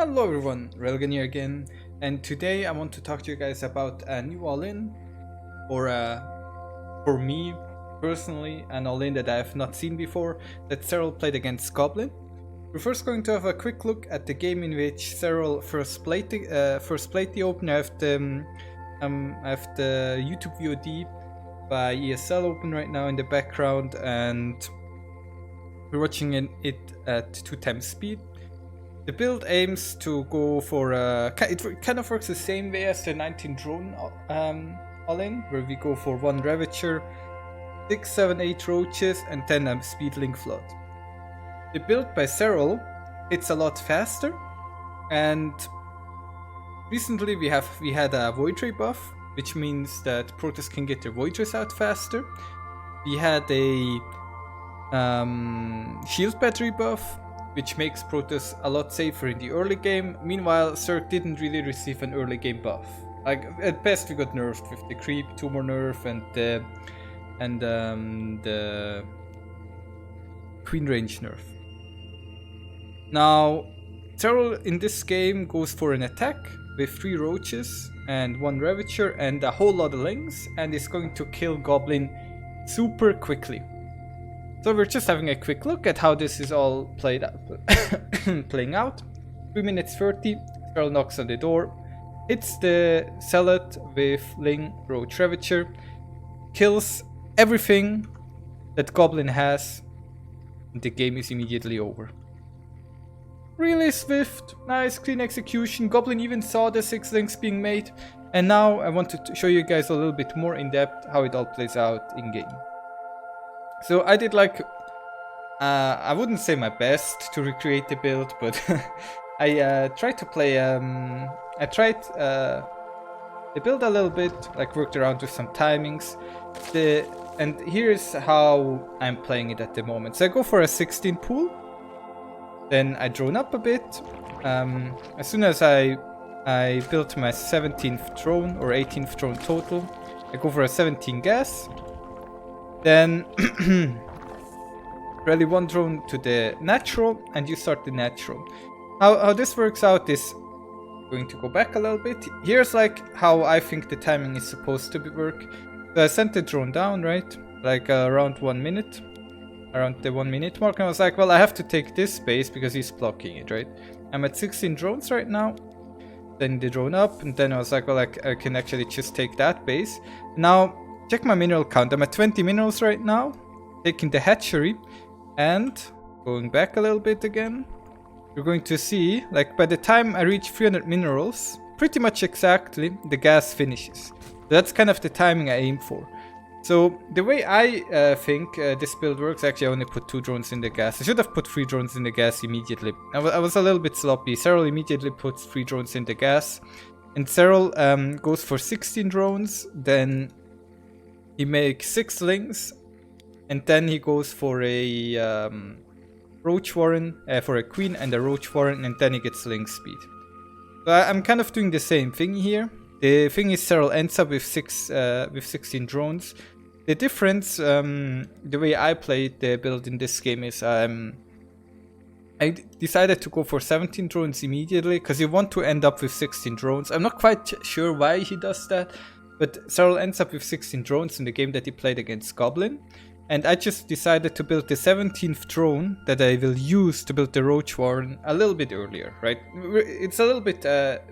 Hello everyone, Railgan here again, and today I want to talk to you guys about a new Allin, or for me personally, an Allin that I have not seen before, that Serral played against Goblin. We're first going to have a quick look at the game in which Serral first played the opener. I have the YouTube VOD by ESL open right now in the background, and we're watching it at 2 times speed. The build aims to go for it kind of works the same way as the 19 drone Allin, where we go for 1 Ravager, 6, 7, 8 roaches, and then a speedling flood. The build by Serral, it's a lot faster, and recently we had a Void Ray buff, which means that Protoss can get their Void Rays out faster. We had a shield battery buff, which makes Protoss a lot safer in the early game. Meanwhile, Zerg didn't really receive an early game buff. Like, at best we got nerfed with the creep, 2 more nerf, and the queen range nerf. Now, Serral in this game goes for an attack with 3 roaches and 1 Ravager and a whole lot of lings, and is going to kill Goblin super quickly. So we're just having a quick look at how this is all playing out. 3 minutes 30, Serral knocks on the door, hits the Zealot with Ling, Roach, Ravager, kills everything that Goblin has, and the game is immediately over. Really swift, nice, clean execution. Goblin even saw the 6 links being made, and now I want to show you guys a little bit more in depth how it all plays out in game. So I did I wouldn't say my best to recreate the build, but I tried to play, I tried the build a little bit, like worked around with some timings. And here's how I'm playing it at the moment. So I go for a 16 pool, then I drone up a bit. As soon as I built my 17th drone, or 18th drone total, I go for a 17 gas. Then rally 1 drone to the natural, and you start the natural. How this works out is, going to go back a little bit. Here's like how I think the timing is supposed to work. So I sent the drone down, right? Like around 1 minute, around the 1 minute mark, and I was like, well, I have to take this space because he's blocking it, right? I'm at 16 drones right now. Then the drone up, and then I was like, well, I can actually just take that base. Now check my mineral count. I'm at 20 minerals right now, taking the hatchery, and going back a little bit again. You're going to see, like, by the time I reach 300 minerals, pretty much exactly, the gas finishes. That's kind of the timing I aim for. So the way I think this build works, actually I only put 2 drones in the gas. I should have put 3 drones in the gas immediately. I was a little bit sloppy. Serral immediately puts 3 drones in the gas, and Serral goes for 16 drones, then he makes 6 lings, and then he goes for a Roach Warren, for a Queen and a Roach Warren, and then he gets Ling speed. So I'm kind of doing the same thing here. The thing is, Serral ends up with 16 drones. The difference, the way I played the build in this game is I decided to go for 17 drones immediately, because you want to end up with 16 drones. I'm not quite sure why he does that, but Serral ends up with 16 drones in the game that he played against Goblin. And I just decided to build the 17th drone that I will use to build the Roach Warren a little bit earlier, right? It's a little bit,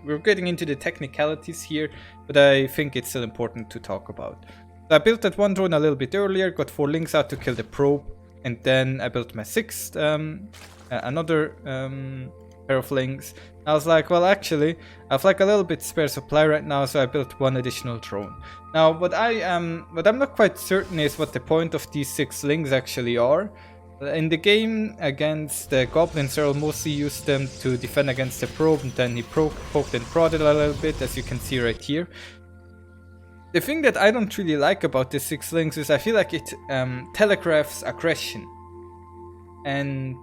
we're getting into the technicalities here, but I think it's still important to talk about. So I built that 1 drone a little bit earlier, got 4 links out to kill the probe, and then I built my 6th, another pair of links. I was like, well, actually, I have like a little bit spare supply right now, so I built 1 additional drone. Now, what I'm not quite certain is what the point of these 6 lings actually are. In the game against the Goblin, Serral mostly used them to defend against the probe, and then he poked and prodded a little bit, as you can see right here. The thing that I don't really like about the 6 lings is I feel like it telegraphs aggression. And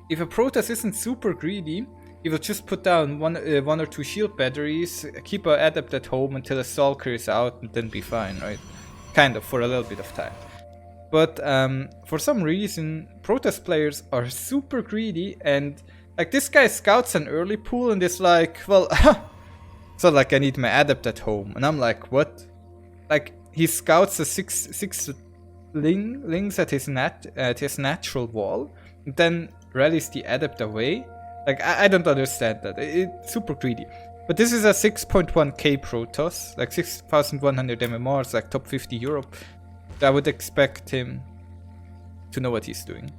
if a Protoss isn't super greedy, he will just put down one or 2 shield batteries, keep an adept at home until a Stalker is out, and then be fine, right? Kind of, for a little bit of time. But for some reason, Protoss players are super greedy, and Like, this guy scouts an early pool and is like, well, so like I need my adept at home. And I'm like, what? Like, he scouts the six lings at his natural wall, and then rallies the adept away. Like, I don't understand that. It's super greedy. But this is a 6.1k Protoss, like 6100 MMRs, like top 50 Europe. I would expect him to know what he's doing.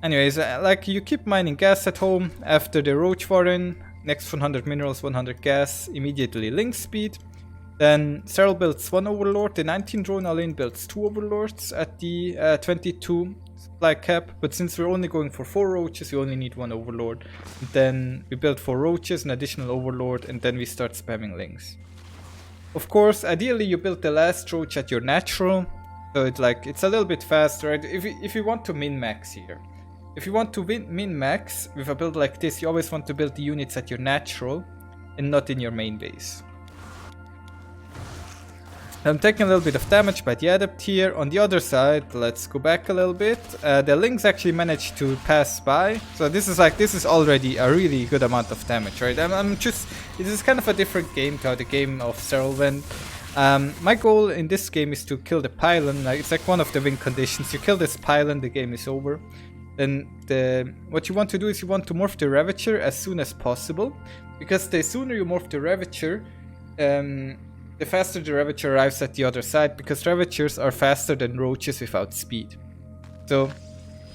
Anyways, like, you keep mining gas at home after the Roach Warren, next 100 minerals, 100 gas, immediately link speed. Then Serral builds 1 Overlord, the 19 drone Allin builds 2 Overlords at the 22 supply cap, but since we're only going for 4 Roaches, we only need 1 Overlord. Then we build 4 Roaches, an additional Overlord, and then we start spamming links. Of course, ideally you build the last Roach at your natural, so it's a little bit faster, right? If you want to min-max here. If you want to min-max with a build like this, you always want to build the units at your natural and not in your main base. I'm taking a little bit of damage by the adept here. On the other side, let's go back a little bit. The links actually managed to pass by. So this is already a really good amount of damage, right? This is kind of a different game to how the game of Serral went. My goal in this game is to kill the pylon. Like, it's like one of the win conditions. You kill this pylon, the game is over. Then what you want to do is you want to morph the Ravager as soon as possible, because the sooner you morph the Ravager, the faster the Ravager arrives at the other side, because Ravagers are faster than Roaches without speed. So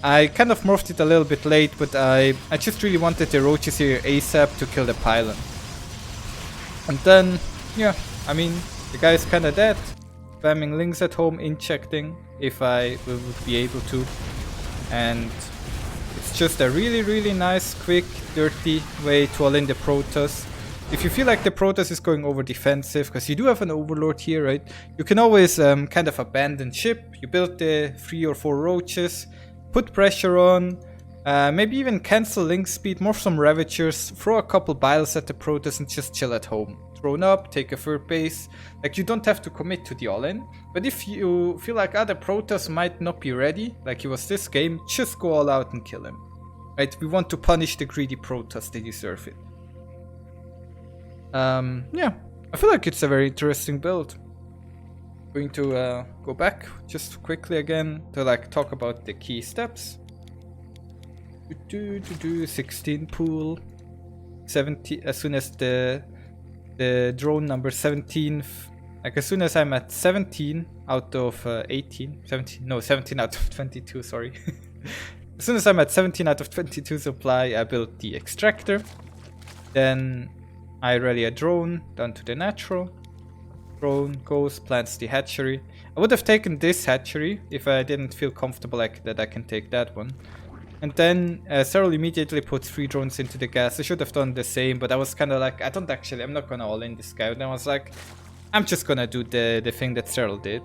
I kind of morphed it a little bit late, but I just really wanted the Roaches here ASAP to kill the pylon. And then, yeah, I mean, the guy's kinda dead. Spamming links at home, injecting if I would be able to. And it's just a really nice, quick, dirty way to all in the Protoss. If you feel like the Protoss is going over defensive, because you do have an Overlord here, right? You can always kind of abandon ship. You build the 3 or 4 Roaches, put pressure on, maybe even cancel link speed, morph some Ravagers, throw a couple Biles at the Protoss and just chill at home. Thrown up, take a third base. Like, you don't have to commit to the all-in. But if you feel like other Protoss might not be ready, like it was this game, just go all out and kill him. Right? We want to punish the greedy Protoss, they deserve it. Yeah, I feel like it's a very interesting build. Going to go back just quickly again to like talk about the key steps. 16 pool, 70 as soon as the drone number 17, like as soon as I'm at 17 out of 17 out of 22, sorry. As soon as I'm at 17 out of 22 supply, I build the extractor. Then I rally a drone down to the natural. Drone goes, plants the hatchery. I would have taken this hatchery if I didn't feel comfortable like that I can take that one. And then Serral immediately puts 3 drones into the gas. I should have done the same, but I was kind of like, I'm not gonna all in this guy. And I was like, I'm just gonna do the thing that Serral did.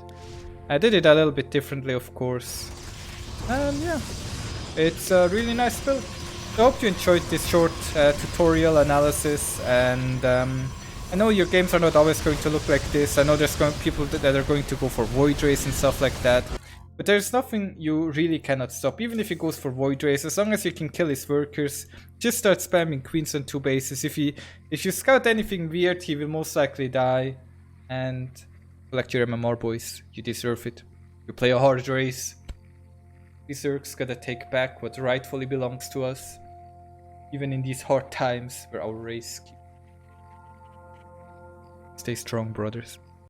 I did it a little bit differently, of course. And yeah, it's a really nice build. I hope you enjoyed this short tutorial analysis, and I know your games are not always going to look like this. I know there's people that are going to go for Void Race and stuff like that. But there's nothing you really cannot stop, even if he goes for Void Race. As long as you can kill his workers, just start spamming queens on 2 bases. If you scout anything weird, he will most likely die. And collect your MMR, boys. You deserve it. You play a hard race. Berserk's gotta take back what rightfully belongs to us, even in these hard times where our race. Stay strong, brothers.